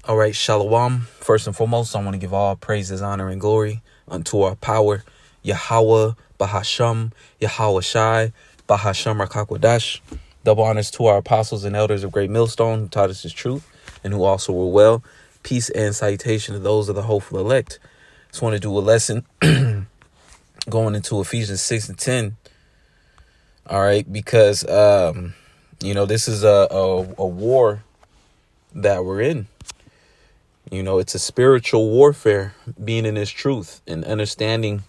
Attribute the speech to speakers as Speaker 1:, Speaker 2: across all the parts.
Speaker 1: All right, Shalom. First and foremost, I want to give all praises, honor, and glory unto our power, YAHAWAH Bahasham YAHAWASHI, Bahasham Rakakwadash. Double honors to our apostles and elders of Great Millstone who taught us his truth and who also were well. Peace and salutation to those of the hopeful elect. Just want to do a lesson going into Ephesians 6 and 10. All right, because, this is a war that we're in. It's a spiritual warfare, being in this truth and understanding,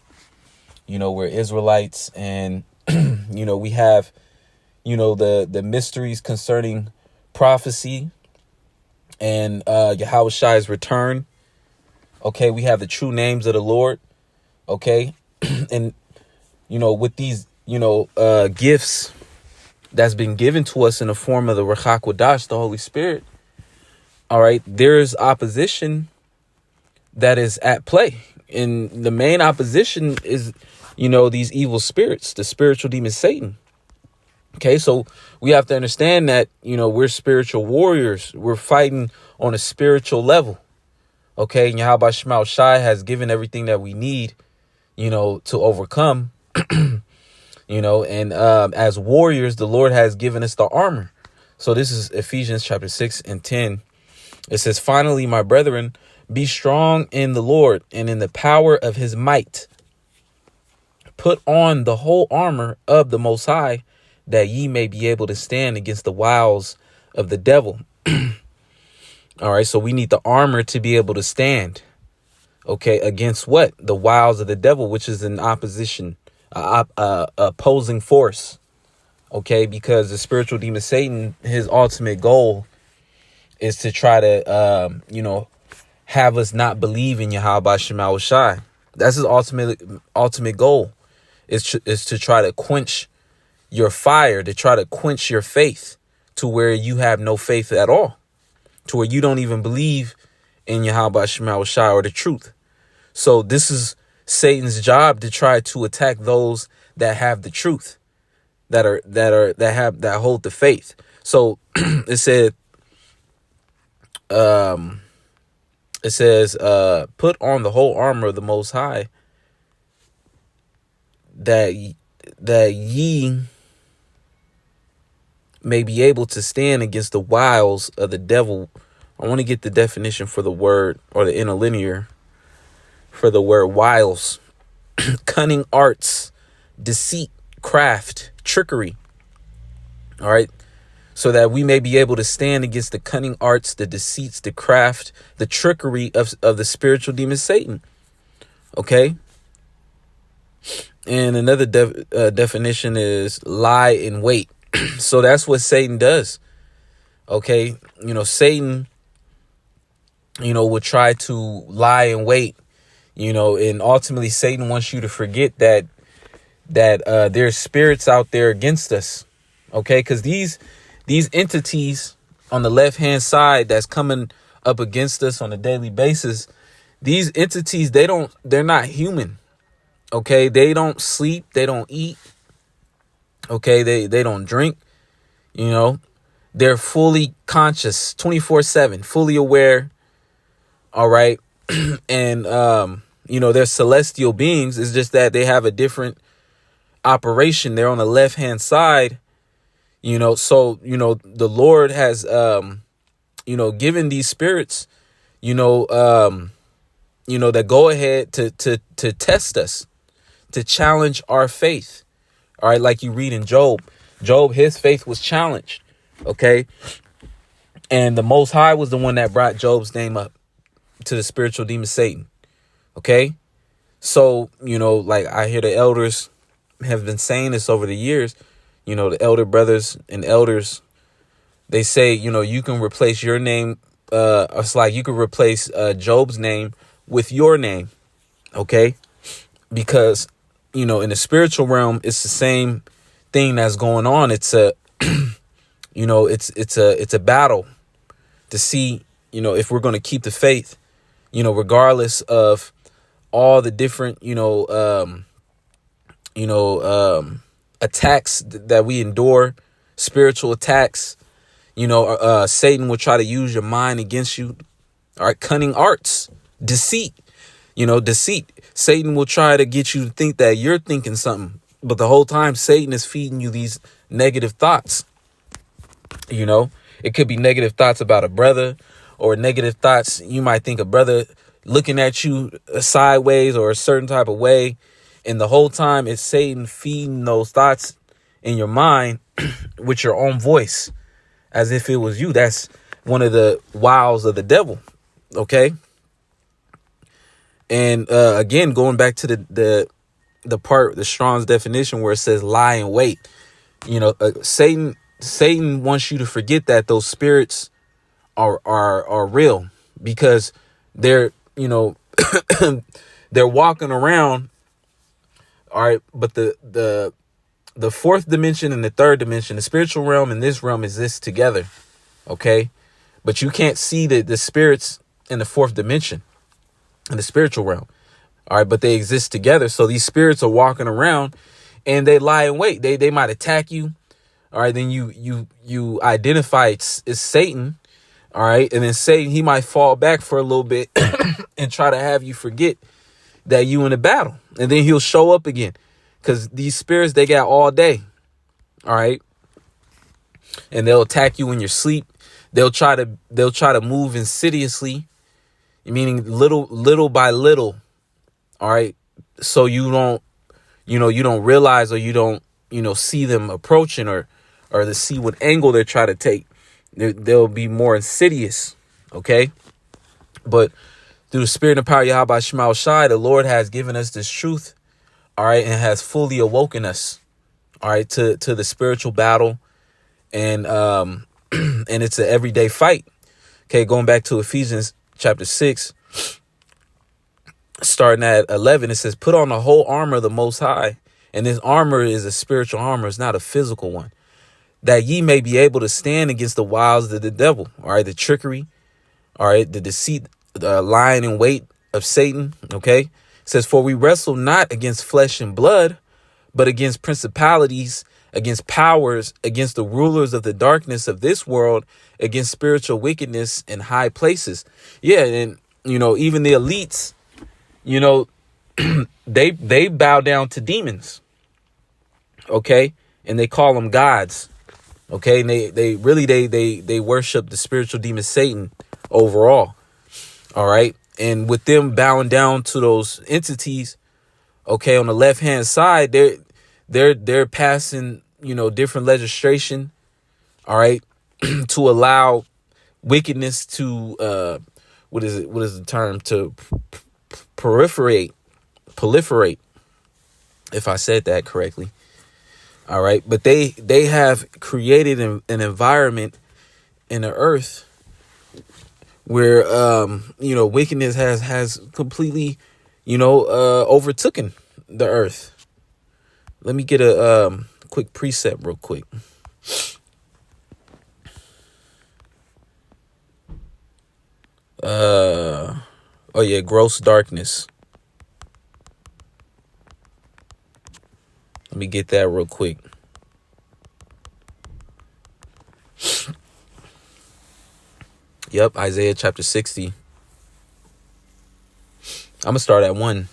Speaker 1: we're Israelites and, we have, the mysteries concerning prophecy and Yahawah's return. Okay, we have the true names of the Lord. Okay, and, with these, gifts that's been given to us in the form of the Ruach HaKodesh, the Holy Spirit. All right, there's opposition that is at play. And the main opposition is, these evil spirits, the spiritual demon Satan. Okay, so we have to understand that, we're spiritual warriors. We're fighting on a spiritual level. Okay, and YAHAWAH Bahasham has given everything that we need, to overcome. And as warriors, the Lord has given us the armor. So this is Ephesians chapter 6 and 10. It says, finally, my brethren, be strong in the Lord and in the power of his might. Put on the whole armor of the Most High, that ye may be able to stand against the wiles of the devil. All right, so we need the armor to be able to stand. Okay, against what? The wiles of the devil, which is an opposition, opposing force. Okay, because the spiritual demon Satan, his ultimate goal is to try to, have us not believe in YAHAWAH Bahasham YAHAWASHI. That's his ultimate goal, is to try to quench your fire, to try to quench your faith to where you have no faith at all, to where you don't even believe in YAHAWAH Bahasham YAHAWASHI or the truth. So this is Satan's job, to try to attack those that have the truth, that hold the faith. So it says, put on the whole armor of the Most High, that ye may be able to stand against the wiles of the devil. I want to get the definition for the word, or the interlinear for the word wiles. Cunning arts, deceit, craft, trickery. All right. So that we may be able to stand against the cunning arts, the deceits, the craft, the trickery of the spiritual demon Satan. Okay. And another definition is lie in wait. So that's what Satan does. Okay. Satan, will try to lie in wait, and ultimately Satan wants you to forget that there's spirits out there against us. Okay. Because these entities on the left hand side that's coming up against us on a daily basis, these entities, they're not human. Okay. They don't sleep. They don't eat. Okay. They don't drink. They're fully conscious, 24/7, fully aware. All right. And, they're celestial beings. It's just that they have a different operation. They're on the left hand side. So, the Lord has, given these spirits, that go ahead to test us, to challenge our faith. All right. Like you read in Job, his faith was challenged. Okay. And the Most High was the one that brought Job's name up to the spiritual demon Satan. Okay. So, like I hear the elders have been saying this over the years. The elder brothers and elders, they say, you can replace your name. It's like you can replace Job's name with your name. Okay. Because, in the spiritual realm, it's the same thing that's going on. It's a, it's a battle to see, if we're going to keep the faith, regardless of all the different, attacks that we endure, spiritual attacks. Satan will try to use your mind against you. All right. Cunning arts, deceit, deceit. Satan will try to get you to think that you're thinking something, but the whole time Satan is feeding you these negative thoughts. It could be negative thoughts about a brother, or negative thoughts. You might think a brother looking at you sideways or a certain type of way. And the whole time it's Satan feeding those thoughts in your mind with your own voice, as if it was you. That's one of the wiles of the devil. Okay. And again, going back to the part, the Strong's definition, where it says lie in wait, Satan wants you to forget that those spirits are real, because they're, they're walking around. All right. But the fourth dimension and the third dimension, the spiritual realm and this realm, exist together. Okay. But you can't see the spirits in the fourth dimension, in the spiritual realm. All right. But they exist together. So these spirits are walking around and they lie in wait. They might attack you. All right. Then you identify it's Satan. All right. And then Satan, he might fall back for a little bit and try to have you forget that you in a battle. And then he'll show up again, because these spirits, they got all day. All right. And they'll attack you in your sleep. They'll try to move insidiously, meaning little by little. All right. So you don't realize, or you don't, see them approaching, or to see what angle they're trying to take. They'll be more insidious. Okay. But through the spirit and power of YAHAWAH Bahasham YAHAWASHI, the Lord has given us this truth. All right. And has fully awoken us. All right. To the spiritual battle. And and it's an everyday fight. Okay. Going back to Ephesians chapter 6, starting at 11, it says, put on the whole armor of the Most High. And this armor is a spiritual armor. It's not a physical one, that ye may be able to stand against the wiles of the devil. All right. The trickery. All right. The deceit, the lying in wait of Satan. Okay. It says, for we wrestle not against flesh and blood, but against principalities, against powers, against the rulers of the darkness of this world, against spiritual wickedness in high places. Yeah. And, even the elites, they bow down to demons. Okay. And they call them gods. Okay. And they really worship the spiritual demon Satan overall. All right. And with them bowing down to those entities, okay, on the left hand side, they're passing, different legislation. All right. To allow wickedness to what is the term, to proliferate, if I said that correctly. All right. But they have created an environment in the earth where, wickedness has completely, overtaken the earth. Let me get a quick precept real quick. Oh yeah, gross darkness. Let me get that real quick. Yep, Isaiah chapter 60. I'm going to start at 1.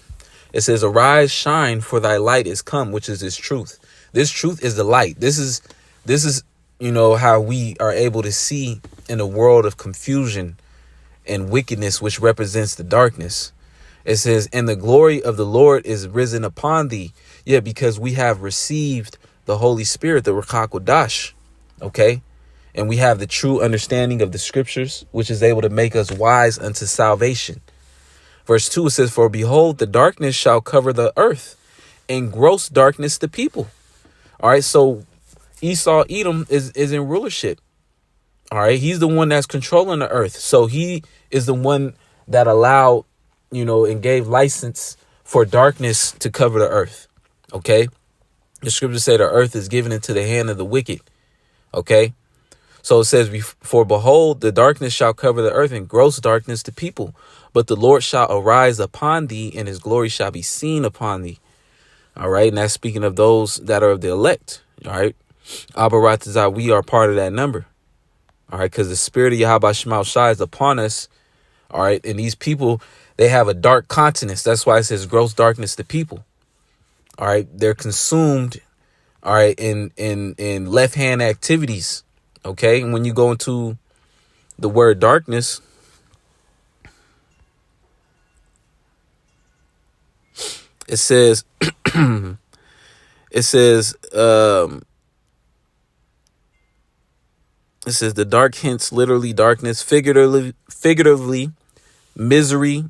Speaker 1: It says, arise, shine, for thy light is come, which is this truth. This truth is the light. This is, how we are able to see in a world of confusion and wickedness, which represents the darkness. It says, and the glory of the Lord is risen upon thee. Yeah, because we have received the Holy Spirit, the Ruach HaKodesh. Okay. And we have the true understanding of the scriptures, which is able to make us wise unto salvation. Verse 2, it says, for behold, the darkness shall cover the earth, and gross darkness the people. All right. So Esau, Edom is in rulership. All right. He's the one that's controlling the earth. So he is the one that allowed, and gave license for darkness to cover the earth. OK, the scriptures say the earth is given into the hand of the wicked. OK, so it says, for behold, the darkness shall cover the earth, and gross darkness the people. But the Lord shall arise upon thee, and his glory shall be seen upon thee. All right. And that's speaking of those that are of the elect. All right. We are part of that number. All right. Because the spirit of YAHAWAH Bahasham YAHAWASHI is upon us. All right. And these people, they have a dark countenance. That's why it says gross darkness to people. All right. They're consumed. All right. In left hand activities. OK. And when you go into the word darkness, it says it says the dark hints literally darkness, figuratively misery.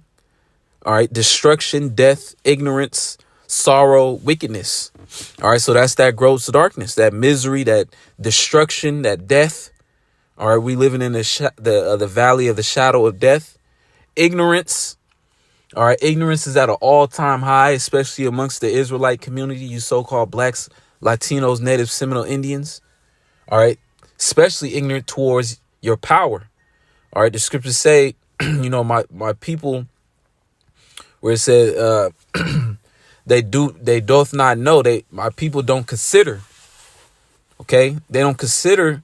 Speaker 1: All right. Destruction, death, ignorance, sorrow, wickedness. All right. So that's that gross darkness, that misery, that destruction, that death. All right. We living in the valley of the shadow of death. Ignorance. All right. Ignorance is at an all-time high, especially amongst the Israelite community, you so-called blacks, Latinos, Native Seminole Indians. All right. Especially ignorant towards your power. All right. The scriptures say, my people, where it said, they doth not know. My people don't consider. OK, they don't consider,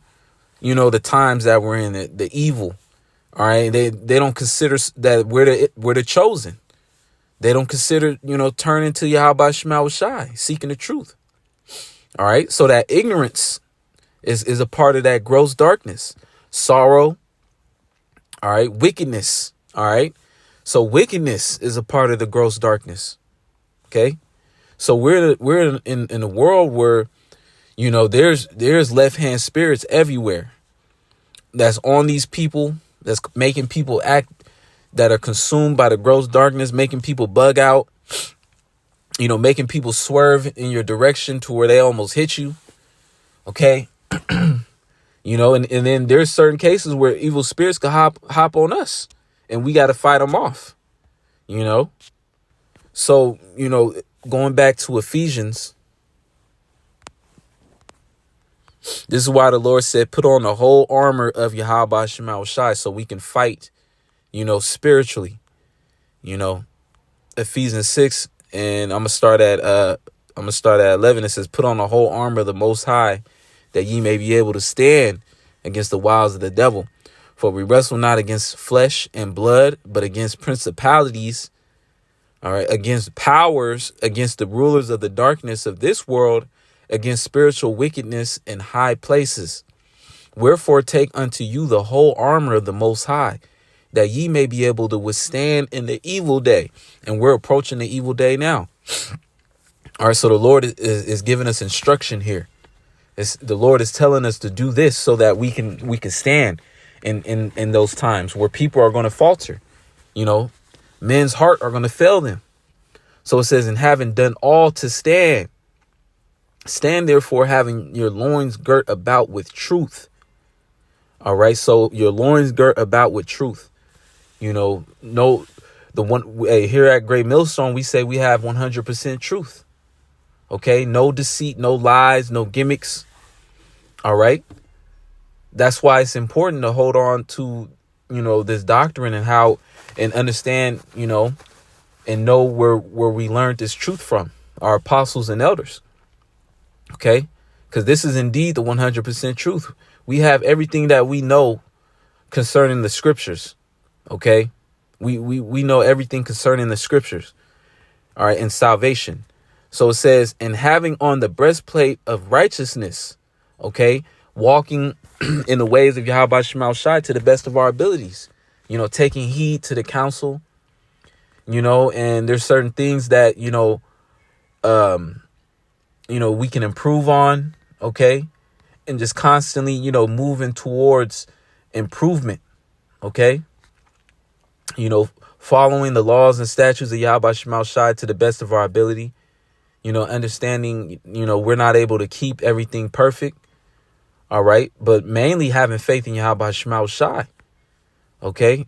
Speaker 1: the times that we're in, the evil. All right. They don't consider that we're the chosen. They don't consider, turning to YAHAWAH Bahasham YAHAWASHI, seeking the truth. All right. So that ignorance is a part of that gross darkness, sorrow. All right. Wickedness. All right. So wickedness is a part of the gross darkness. OK, so we're in a world where, there's left hand spirits everywhere that's on these people, that's making people act, that are consumed by the gross darkness, making people bug out, making people swerve in your direction to where they almost hit you. OK, and then there's certain cases where evil spirits can hop on us and we got to fight them off, So, going back to Ephesians, this is why the Lord said, put on the whole armor of YAHAWAH Bahasham YAHAWASHI so we can fight, spiritually, Ephesians 6. And I'm going to start at 11. It says, put on the whole armor of the Most High that ye may be able to stand against the wiles of the devil. For we wrestle not against flesh and blood, but against principalities. All right. Against powers, against the rulers of the darkness of this world, against spiritual wickedness in high places. Wherefore take unto you the whole armor of the Most High, that ye may be able to withstand in the evil day. And we're approaching the evil day now. All right. So the Lord is giving us instruction here. The Lord is telling us to do this so that we can stand in those times where people are going to falter. Men's heart are going to fail them. So it says, and having done all to stand, therefore, having your loins girt about with truth. All right. So your loins girt about with truth. Here at Great Millstone, we say we have 100% truth. OK, no deceit, no lies, no gimmicks. All right. That's why it's important to hold on to, this doctrine and understand, and know where we learned this truth from our apostles and elders. OK, because this is indeed the 100% truth. We have everything that we know concerning the scriptures. OK, we know everything concerning the scriptures. All right. And salvation. So it says, and having on the breastplate of righteousness. OK, walking in the ways of YAHAWAH Bahasham YAHAWASHI to the best of our abilities, taking heed to the counsel, and there's certain things that, we can improve on. OK, and just constantly, moving towards improvement. OK, following the laws and statutes of YAHAWAH Bahasham YAHAWASHI to the best of our ability, understanding, we're not able to keep everything perfect. All right. But mainly having faith in YAHAWAH Bahasham YAHAWASHI. OK.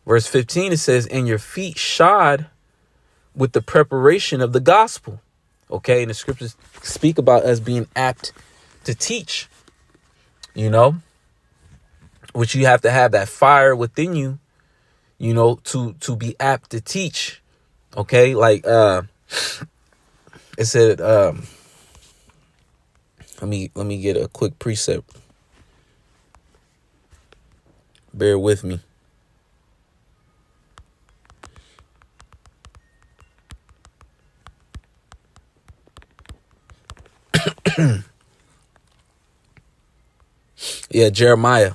Speaker 1: Verse 15, it says, and your feet shod with the preparation of the gospel. OK. And the scriptures speak about us being apt to teach, which you have to have that fire within you, to be apt to teach. OK. Like it said, let me get a quick precept. Bear with me. Yeah, Jeremiah.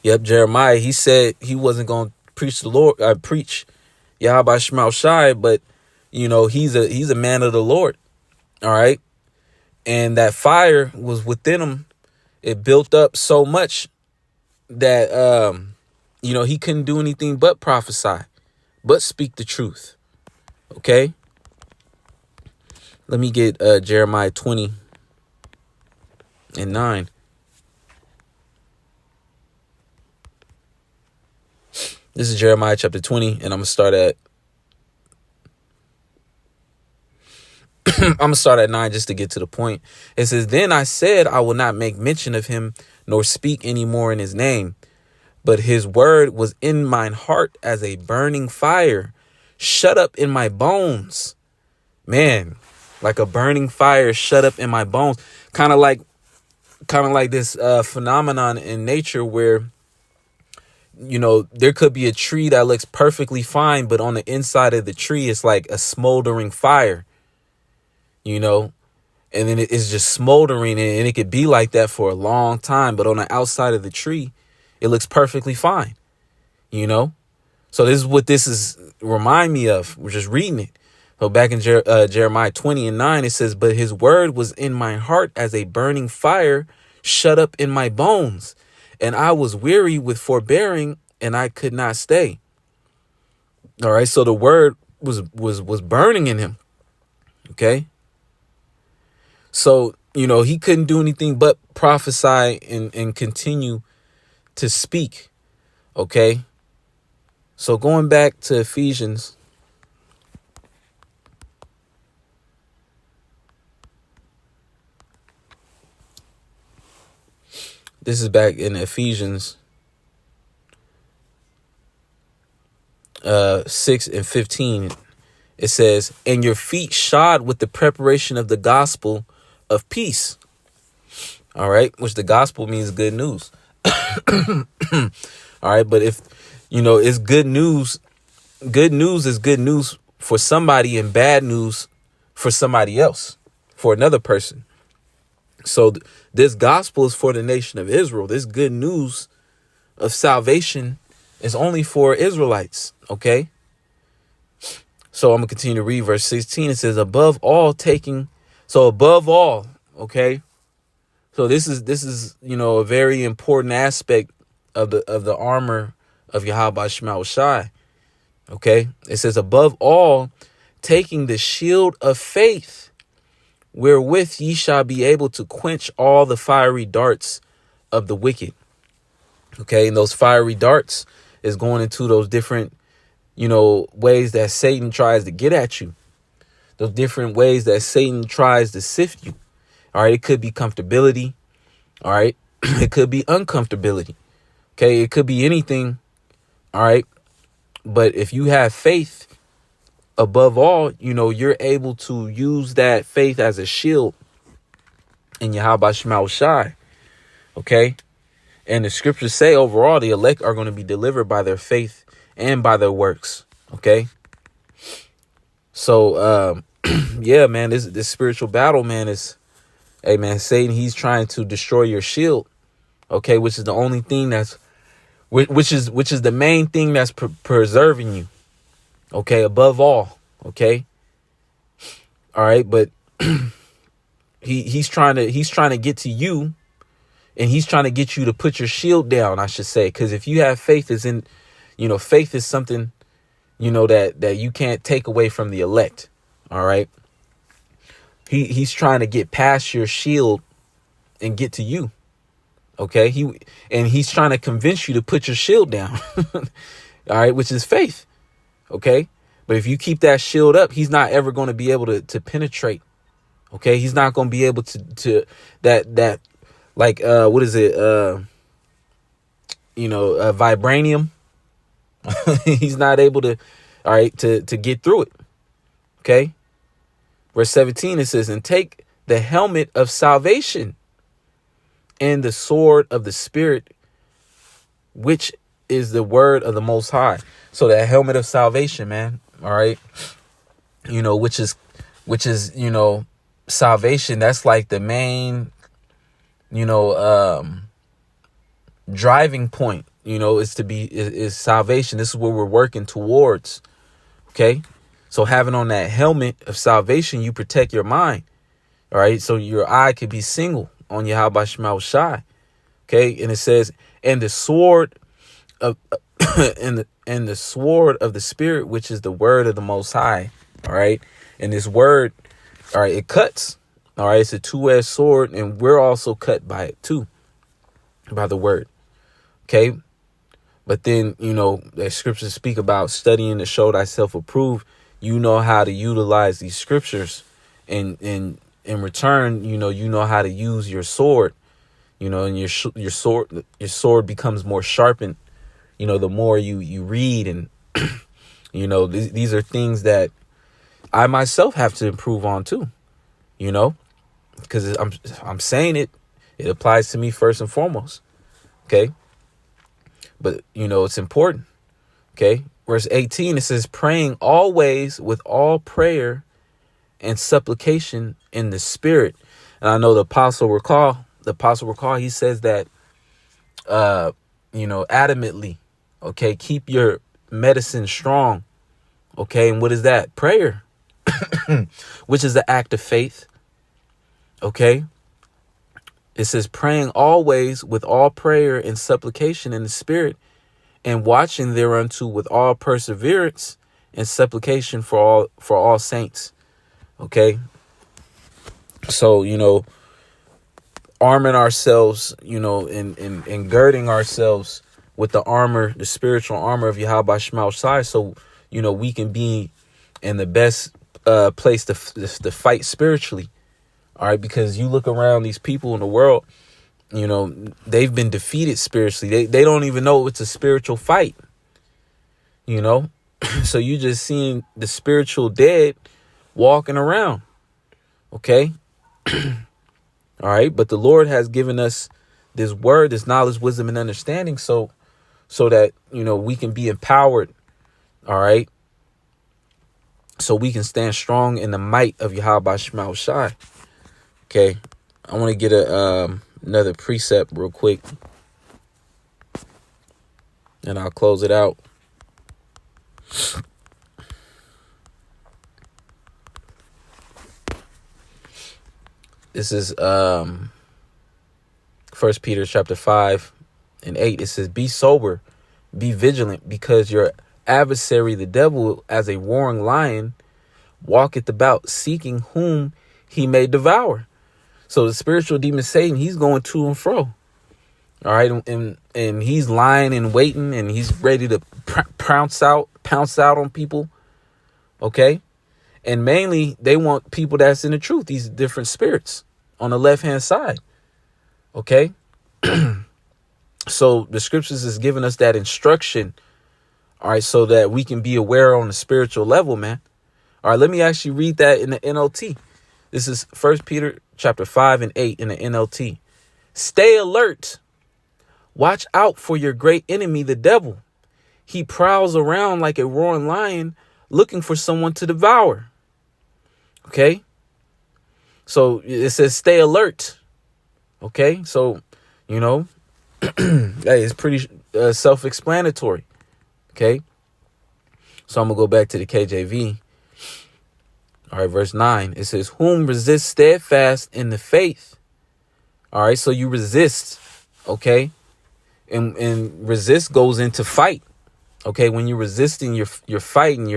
Speaker 1: Yep, Jeremiah. He said he wasn't going to preach the Lord, preach YAHAWAH YAHAWASHI, but he's a man of the Lord. All right. And that fire was within him. It built up so much that, he couldn't do anything but prophesy, but speak the truth. Okay. Let me get Jeremiah 20:9. This is Jeremiah chapter 20, and I'm gonna start at 9 just to get to the point. It says, "Then I said, I will not make mention of him, nor speak any more in his name. But his word was in mine heart as a burning fire, shut up in my bones." Man, like a burning fire shut up in my bones. Kind of like this phenomenon in nature where, there could be a tree that looks perfectly fine, but on the inside of the tree, it's like a smoldering fire, and then it's just smoldering, and it could be like that for a long time. But on the outside of the tree, it looks perfectly fine, So this is what this is remind me of. We're just reading it. So back in Jeremiah 20:9, it says, "But his word was in my heart as a burning fire, shut up in my bones. And I was weary with forbearing, and I could not stay." All right. So the word was burning in him. Okay. So, he couldn't do anything but prophesy and continue to speak. Okay. So going back to Ephesians. This is back in Ephesians 6:15. It says, "And your feet shod with the preparation of the gospel of peace." All right. Which the gospel means good news. All right. But if, it's good news is good news for somebody and bad news for somebody else, for another person. So this gospel is for the nation of Israel. This good news of salvation is only for Israelites. Okay. So I'm going to continue to read verse 16. It says, above all. Okay. So this is, a very important aspect of the armor of YAHAWAH YAHAWASHI. Okay. It says, above all, taking the shield of faith, wherewith ye shall be able to quench all the fiery darts of the wicked. Okay. And those fiery darts is going into those different, ways that Satan tries to get at you. Those different ways that Satan tries to sift you. All right. It could be comfortability. All right. It could be uncomfortability. Okay. It could be anything. All right. But if you have faith, above all, you're able to use that faith as a shield in YAHAWAH YAHAWASHI. Okay. And the scriptures say overall, the elect are going to be delivered by their faith and by their works. Okay. So, yeah, man, this spiritual battle, man, is, hey, man, Satan, he's trying to destroy your shield. Okay. Which is the only thing which is the main thing that's preserving you. Okay. Above all. Okay. All right. But he's trying to get to you, and he's trying to get you to put your shield down, I should say. Because if you have faith, faith is something, that you can't take away from the elect. All right. He's trying to get past your shield and get to you. Okay. He's trying to convince you to put your shield down. All right. Which is faith. Okay. But if you keep that shield up, he's not ever going to be able to penetrate. Okay. He's not going to be able to that like, what is it? Vibranium. He's not able to, all right, to get through it. Okay. Verse 17, it says, and take the helmet of salvation and the sword of the Spirit, which is the word of the Most High. So that helmet of salvation, man. All right. Which is, salvation, that's like the main, driving point, is salvation. This is what we're working towards. Okay. So having on that helmet of salvation, you protect your mind. All right. So your eye could be single on YAHAWAH Bahasham YAHAWASHI. Okay. And it says, and the sword of, and the sword of the Spirit, which is the word of the Most High. All right. And this word, all right, it cuts. All right. It's a two-edged sword, and we're also cut by it too, by the word. Okay. But then, the scriptures speak about studying to show thyself approved. You know how to utilize these scriptures, and in return, you know how to use your sword, and your sword becomes more sharpened, the more you read. And, these are things that I myself have to improve on too, because I'm saying it applies to me first and foremost. Okay. But, it's important. Okay. Verse 18, it says, praying always with all prayer and supplication in the Spirit. And I know the apostle recall, he says that, adamantly. Okay. Keep your medicine strong. Okay. And what is that? Prayer, which is the act of faith. Okay. It says praying always with all prayer and supplication in the Spirit, and watching thereunto with all perseverance and supplication for all saints. Okay. So, arming ourselves, and girding ourselves with the armor, the spiritual armor of YAHAWAH Bahasham YAHAWASHI. So, we can be in the best place to fight spiritually. All right. Because you look around these people in the world, they've been defeated spiritually. They don't even know it's a spiritual fight, So you just seeing the spiritual dead walking around. Okay. All right. But the Lord has given us this word, this knowledge, wisdom, and understanding. So that, we can be empowered. All right. So we can stand strong in the might of YAHAWAH Bahasham YAHAWASHI. Okay. I want to get another precept real quick, and I'll close it out. This is 1 Peter chapter 5 and 8. It says, be sober, be vigilant, because your adversary, the devil, as a roaring lion, walketh about, seeking whom he may devour. So the spiritual demon Satan, he's going to and fro. All right. And he's lying and waiting, and he's ready to pounce out on people. OK. And mainly they want people that's in the truth. These different spirits on the left hand side. OK. So the scriptures is giving us that instruction. All right. So that we can be aware on the spiritual level, man. All right. Let me actually read that in the NLT. This is 1 Peter chapter 5 and 8 in the NLT. Stay alert. Watch out for your great enemy, the devil. He prowls around like a roaring lion, looking for someone to devour. Okay. So it says stay alert. Okay. So, that is pretty self-explanatory. Okay. So I'm going to go back to the KJV. All right, verse 9, it says, whom resist steadfast in the faith. All right, so you resist, okay? And resist goes into fight, okay? When you're resisting, you're fighting,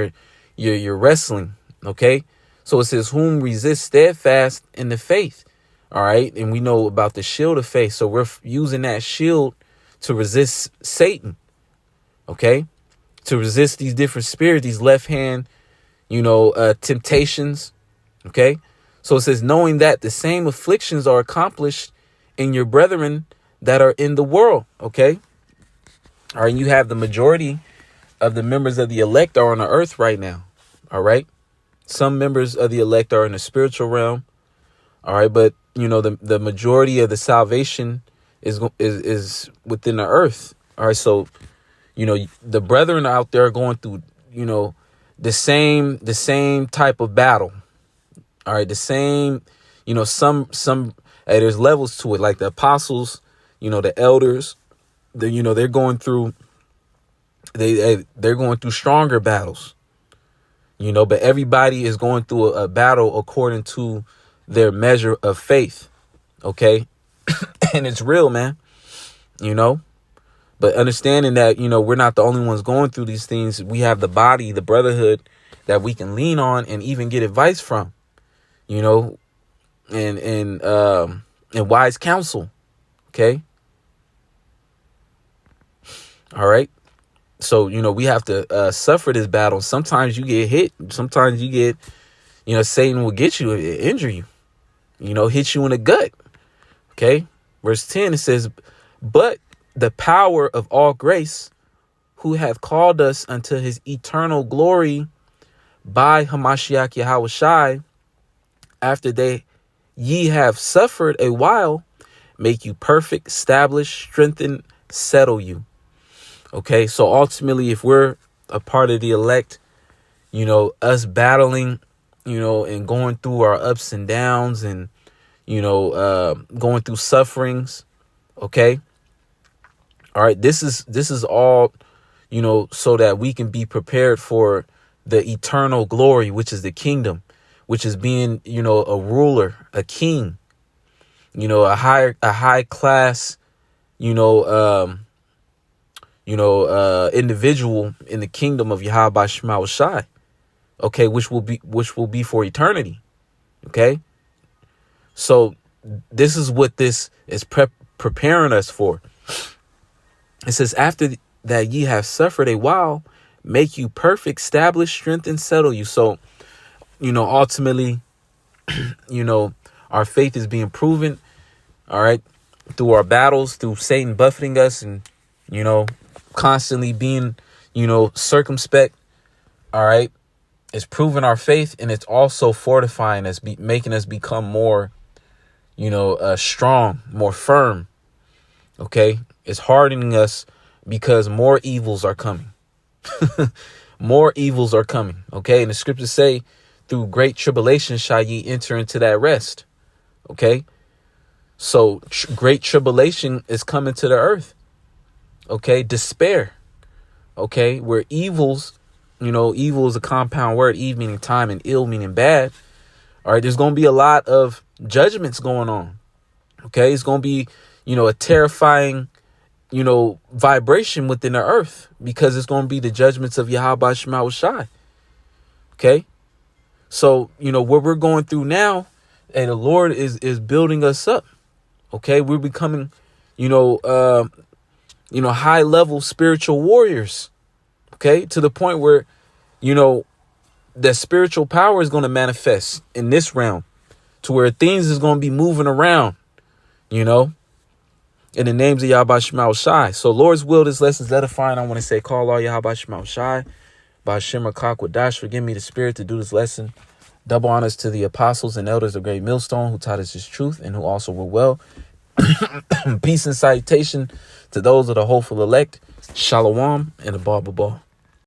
Speaker 1: you're wrestling, okay? So it says, whom resist steadfast in the faith. All right, and we know about the shield of faith. So we're using that shield to resist Satan, okay? To resist these different spirits, these left hand, temptations. Okay. So it says, knowing that the same afflictions are accomplished in your brethren that are in the world. Okay. All right. And you have the majority of the members of the elect are on the earth right now. All right. Some members of the elect are in the spiritual realm. All right. But, the majority of the salvation is within the earth. All right. So, the brethren out there are going through, the same type of battle. All right. The same hey, there's levels to it. Like the apostles, the elders, they're going through, they're going through stronger battles, but everybody is going through a battle according to their measure of faith. Okay. And it's real, man, but understanding that, we're not the only ones going through these things. We have the body, the brotherhood that we can lean on and even get advice from, and wise counsel. Okay. All right. So, we have to suffer this battle. Sometimes you get hit. Sometimes you get, Satan will get you, injure you, hit you in the gut. Okay. Verse 10, it says, but the power of all grace, who hath called us unto his eternal glory by Hamashiach Yahawashi, after ye have suffered a while, make you perfect, establish, strengthen, settle you. Okay, so ultimately, if we're a part of the elect, us battling, and going through our ups and downs and, going through sufferings. Okay. All right. This is all, so that we can be prepared for the eternal glory, which is the kingdom, which is being, a ruler, a king, a high class, individual in the kingdom of YAHAWAH Bahasham YAHAWASHI. Okay, which will be for eternity. Okay, so this is what this is preparing us for. It says, after that ye have suffered a while, make you perfect, establish, strengthen, settle you. So, ultimately, our faith is being proven. All right, through our battles, through Satan buffeting us, and constantly being, circumspect. All right. It's proving our faith, and it's also fortifying us, making us become more, strong, more firm. Okay. It's hardening us because more evils are coming. More evils are coming. Okay. And the scriptures say, through great tribulation shall ye enter into that rest. Okay. So great tribulation is coming to the earth. Okay. Despair. Okay. Where evils, evil is a compound word, eve meaning time and ill meaning bad. All right. There's going to be a lot of judgments going on. Okay. It's going to be, a terrifying, vibration within the earth, because it's going to be the judgments of YAHAWAH Bahasham YAHAWASHI. Okay. So, what we're going through now, and the Lord is building us up. Okay. We're becoming, high level spiritual warriors. Okay. To the point where, that spiritual power is going to manifest in this realm, to where things is going to be moving around, in the names of YAHAWAH Bahasham YAHAWASHI. So Lord's will, this lesson is edifying. I want to say, call all YAHAWAH Bahasham YAHAWASHI, Bahasham YAHAWAH, forgive me the spirit to do this lesson. Double honors to the apostles and elders of Great Millstone who taught us his truth and who also were well. Peace and salutation to those of the hopeful elect. Shalom and a ball.